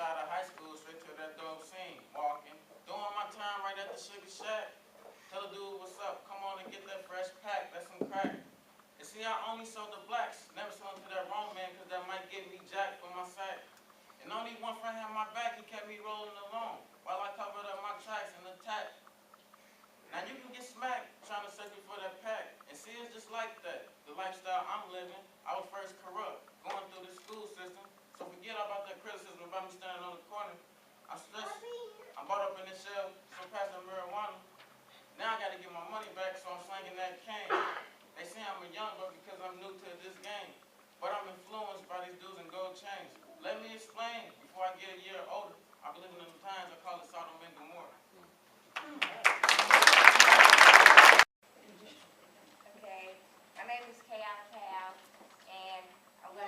out of high school, straight to that dope scene, walking. Doing my time right at the Sugar Shack. Tell the dude, what's up? Come on and get that fresh pack. That's some crack. And see, I only sold the blacks. Never sold to that wrong man, because that might get me jacked for my sack. And only one friend had my back. He kept me rolling along while I covered up my tracks and attacked. Now you can get smacked trying to search me for that pack. And see, it's just like that. The lifestyle I'm living, I was first corrupt, going through the school system. So forget about that criticism about me standing on the corner. I'm stressed. I'm bought up in this shell, so passing marijuana. Now I gotta get my money back, so I'm slanging that cane. They say I'm a young buck because I'm new to this game. But I'm influenced by these dudes in gold chains. Let me explain before I get a year older. I believe in the times, I call it Sodom and Gomorrah. Okay, my name is Powell, and I'm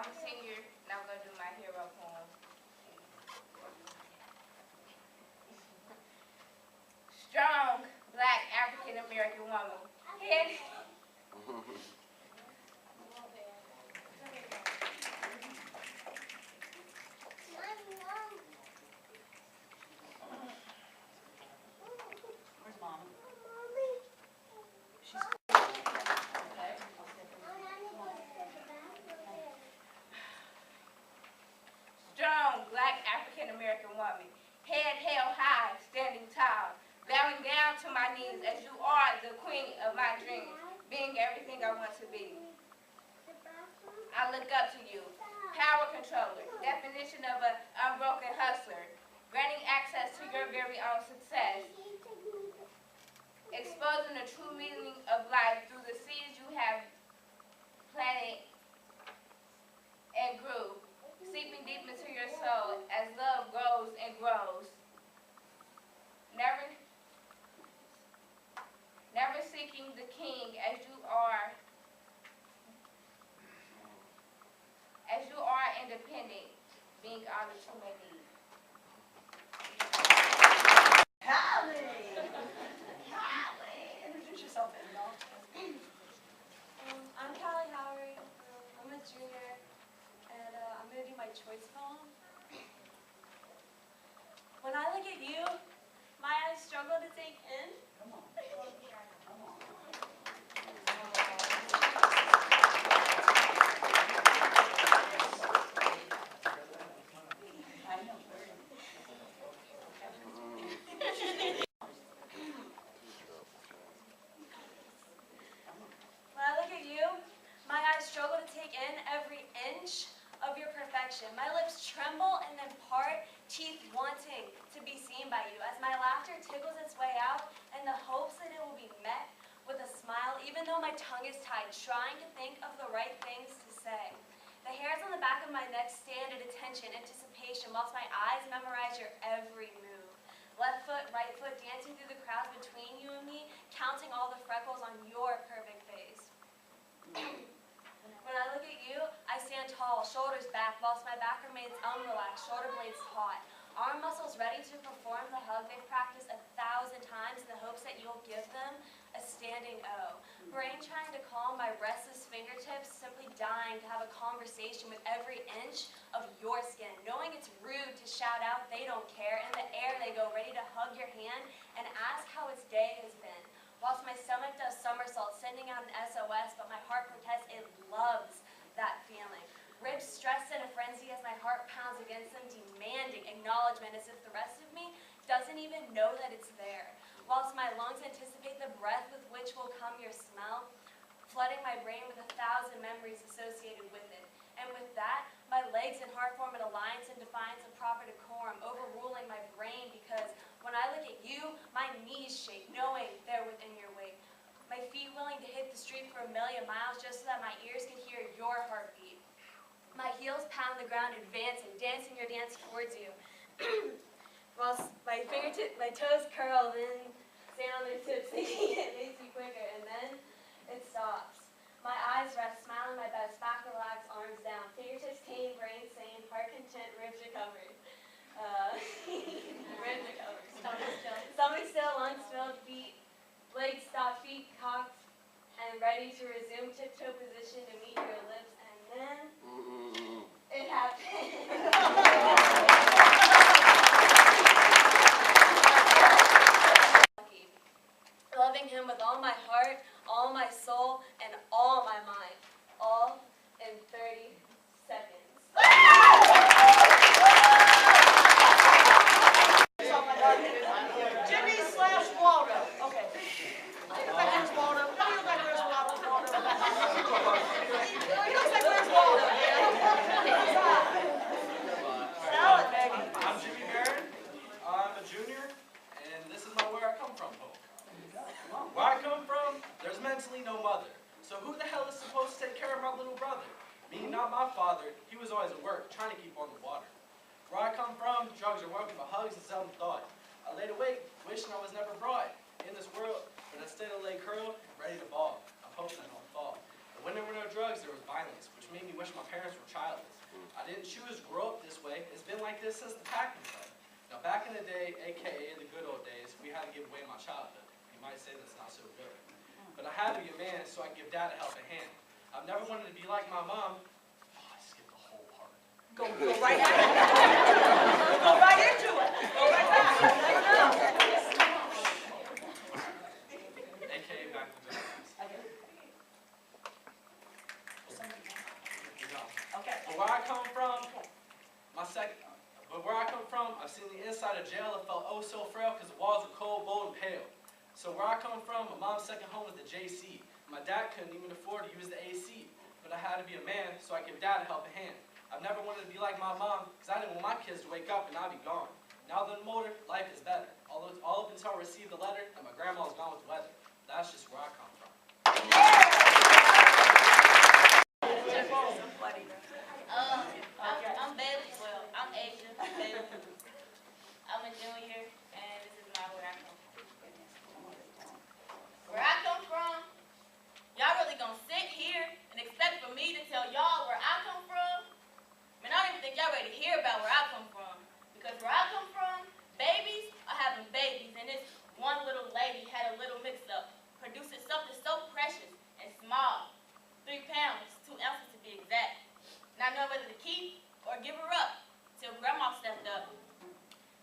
a senior, and I'm gonna do my hero poem. Strong, black, African-American woman. Where's Mom? Strong, black, African-American woman. Head held high, standing tall. Bowing down to my knees as you are the queen of my dreams, being everything I want to be. I look up to you. Power controller, definition of an unbroken hustler, granting access to your very own success, exposing the true meaning of life through the seeds you have planted and grew, seeping deep into your soul as love grows and grows. Never seeking the king as you are independent, being all that you may be. Cali! Introduce yourself, Annabelle. I'm Cali Howard. I'm a junior, and I'm going to do my choice poem. When I look at you, my eyes struggle to take in. Come on. When I look at you, my eyes struggle to take in every inch of your perfection. My lips tremble and then part, teeth wanting to be seen by you, as my laughter tickles its way out in the hopes that it will be met with a smile, even though my tongue is tied, trying to think of the right things to say. The hairs on the back of my neck stand at attention, anticipation, whilst my eyes memorize your every move. Left foot, right foot, dancing through the crowds between you and me, counting all the freckles on your perfect face. When I look at you, I stand tall, shoulders back, whilst my back remains unrelaxed, shoulder blades taut. Arm muscles ready to perform the hug they've practiced 1,000 times in the hopes that you'll give them a standing O. Brain trying to calm my restless fingertips, simply dying to have a conversation with every inch of your skin, knowing it's rude to shout out they don't care. In the air they go, ready to hug your hand and ask how its day has been. Whilst my stomach does somersaults, sending out an SOS, but my heart protests, it loves that feeling. Ribs stressed in a frenzy as my heart pounds against them, demanding acknowledgement as if the rest of me doesn't even know that it's there. Whilst my lungs anticipate the breath with which will come your smell, flooding my brain with 1,000 memories associated with it. And with that, my legs and heart form an alliance in defiance of proper decorum, overruling my brain because when I look at you, my knees shake, knowing they're within your weight. My feet willing to hit the street for 1,000,000 miles just so that my ears can hear your heartbeat. My heels pound the ground, advancing, dancing your dance towards you. Whilst my toes curl, then stand on their tips, thinking it makes you quicker, and then it stops. My eyes rest, smiling my best, back relaxed, arms down, fingertips tame, brain sane, heart content, ribs recovered. Ribs recovered. Stomach still, lungs filled, feet, legs stopped, feet cocked, and ready to resume tiptoe position to meet your lips, and then it happened. father, he was always at work, trying to keep on the water. Where I come from, drugs are welcome, but hugs is seldom thought. I laid awake, wishing I was never brought in this world, but instead I lay curled, ready to ball. I'm hoping I don't fall. And when there were no drugs, there was violence, which made me wish my parents were childless. I didn't choose to grow up this way. It's been like this since the packing day. Now back in the day, aka the good old days, we had to give away my childhood. You might say that's not so good. But I had to be a man so I could give dad a helping hand. I've never wanted to be like my mom. Oh, I skipped the whole part. Go right at it. Go right into it. Go right back. AKA back to the Okay. But where I come from, I've seen the inside of jail. It felt oh so frail because the walls were cold, bold, and pale. So where I come from, my mom's second home was the JC. My dad couldn't even afford to use the AC. But I had to be a man so I could give dad a helping hand. I've never wanted to be like my mom because I didn't want my kids to wake up and I'd be gone. Now that I'm older, life is better. All up until I received the letter and my grandma's gone with the weather. That's just where I come from. I'm Bailey. Well, I'm Asia. Bailey. I'm a junior, and this is my where I come from. Where I come from, y'all really gonna sit here and expect for me to tell y'all where I come from? Man, I don't even think y'all ready to hear about where I come from. Because where I come from, babies are having babies, and this one little lady had a little mix-up, producing something so precious and small, 3 pounds, 2 ounces to be exact. Not knowing whether to keep or give her up till grandma stepped up.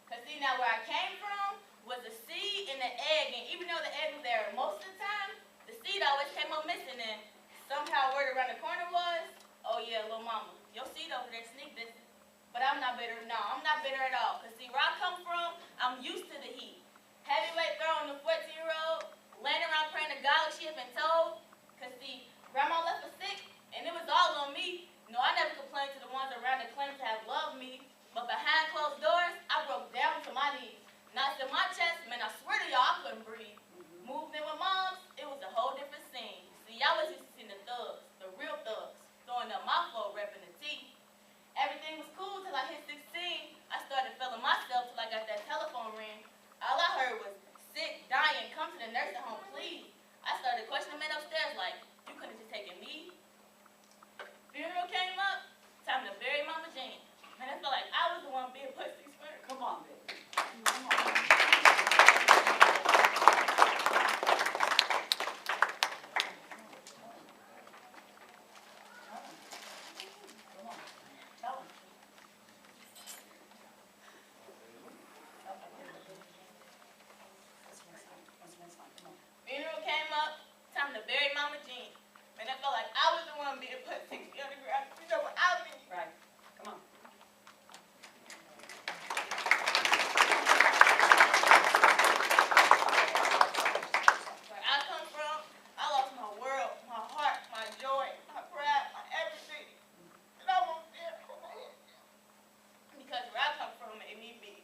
Cause see, now where I came from was a seed and an egg, and even though the egg was there most of the time, the seed always came up missing, and somehow word around the corner was, oh yeah, little mama, your seed over there sneak this. But I'm not bitter, no, I'm not bitter at all. Cause see, where I come from, I'm used to the heat. Heavyweight throwing the 14-year-old, laying around praying to God like she had been told. Cause see, grandma left her sick, and it was all on me. No, I never complained to the ones around that claimed to have loved me, but behind closed doors, I broke down to my knees. Knots in my chest, man, I swear to y'all, I couldn't breathe. Moved in with moms, it was a whole different scene. See, I was used to seeing the thugs, the real thugs, throwing up my floor, repping the tea. Everything was cool till I hit 16. I started feeling myself till I got that telephone ring. All I heard was, sick, dying, come to the nursing home, please. I started questioning men upstairs like, you couldn't have just taken me? Funeral came up, time to bury Mama Jane. Man, I felt like I was the one being put 6 first. Come on, baby. Come on. Funeral came up, time to bury Mama Jean. Man, I felt like I was the one being put 6 feet underground. You know what I mean? Right. Come on. Where I come from, I lost my world, my heart, my joy, my pride, my everything. And I won't dare put my head down. Because where I come from made me big.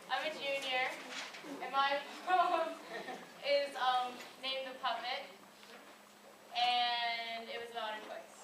I'm a junior, and my poem is named The Puppet, and it was about a choice.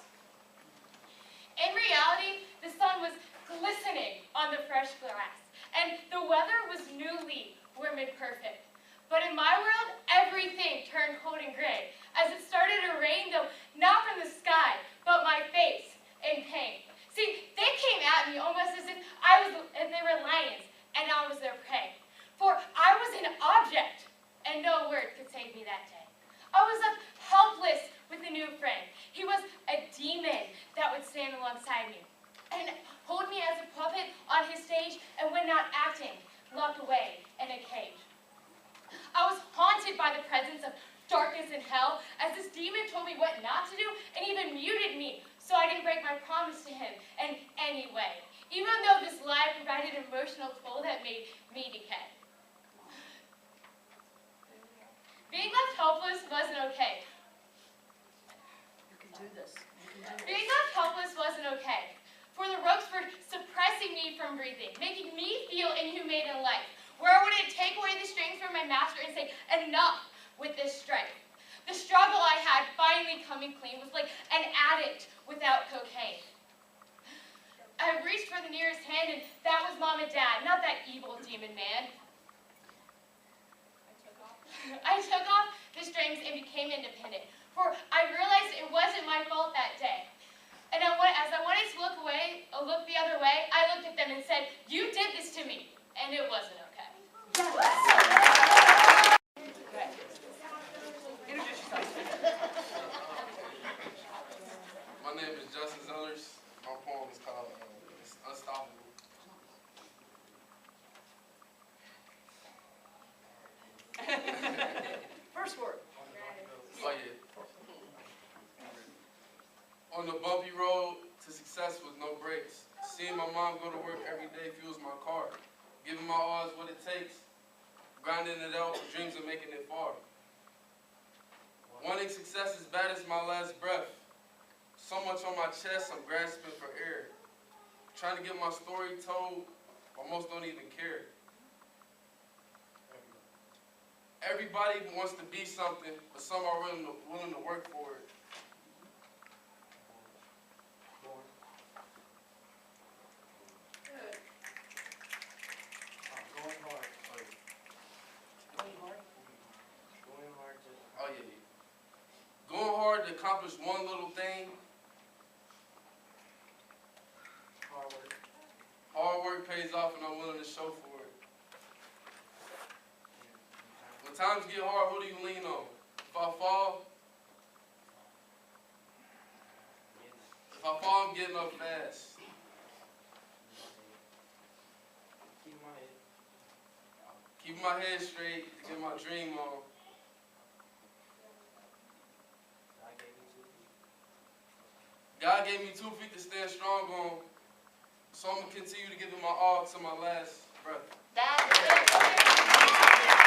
In reality, the sun was glistening on the fresh grass, and the weather was newly warm and perfect. But in my world, everything turned cold and gray, as it started to rain, though not from the sky, but my face in pain. See, they came at me almost as if they were lions, and I was their prey. For I was an object, and no word could save me that day. I was left helpless with a new friend. He was a demon that would stand alongside me and hold me as a puppet on his stage, and when not acting, locked away in a cage. I was haunted by the presence of darkness and hell, as this demon told me what not to do and even muted me, so I didn't break my promise to him in any way, even though this lie provided emotional toll that made me decay. Being left helpless wasn't okay. You can do this. You can do Being this. left helpless wasn't okay, for the ropes were suppressing me from breathing, making me feel inhumane in life, where I would take away the strings from my master and say, enough with this strife. The struggle I had finally coming clean was like an addict without cocaine. I reached for the nearest hand, and that was Mom and Dad, not that evil demon man. I took off the strings and became independent, for I realized it wasn't my fault that day. And as I wanted to look the other way, I looked at them and said, "You did this to me," and it wasn't okay. Introduce yourself. My name is Zellars. My poem is called it's Unstoppable. First word. Oh yeah. On the bumpy road to success with no brakes. Seeing my mom go to work every day fuels my car. Giving my all is what it takes. Grinding it out with dreams of making it far. Wanting success as bad as my last breath. So much on my chest, I'm grasping for air. Trying to get my story told, but most don't even care. Everybody wants to be something, but some are willing to work for it. Good. Going hard. Going hard. Oh yeah. Going hard to accomplish one little thing. Hard work pays off, and I'm willing to show for it. When times get hard, who do you lean on? If I fall, I'm getting up fast. Keep my head straight to get my dream on. God gave me 2 feet to stand strong on, so I'm going to continue to give it my all to my last breath. That's it.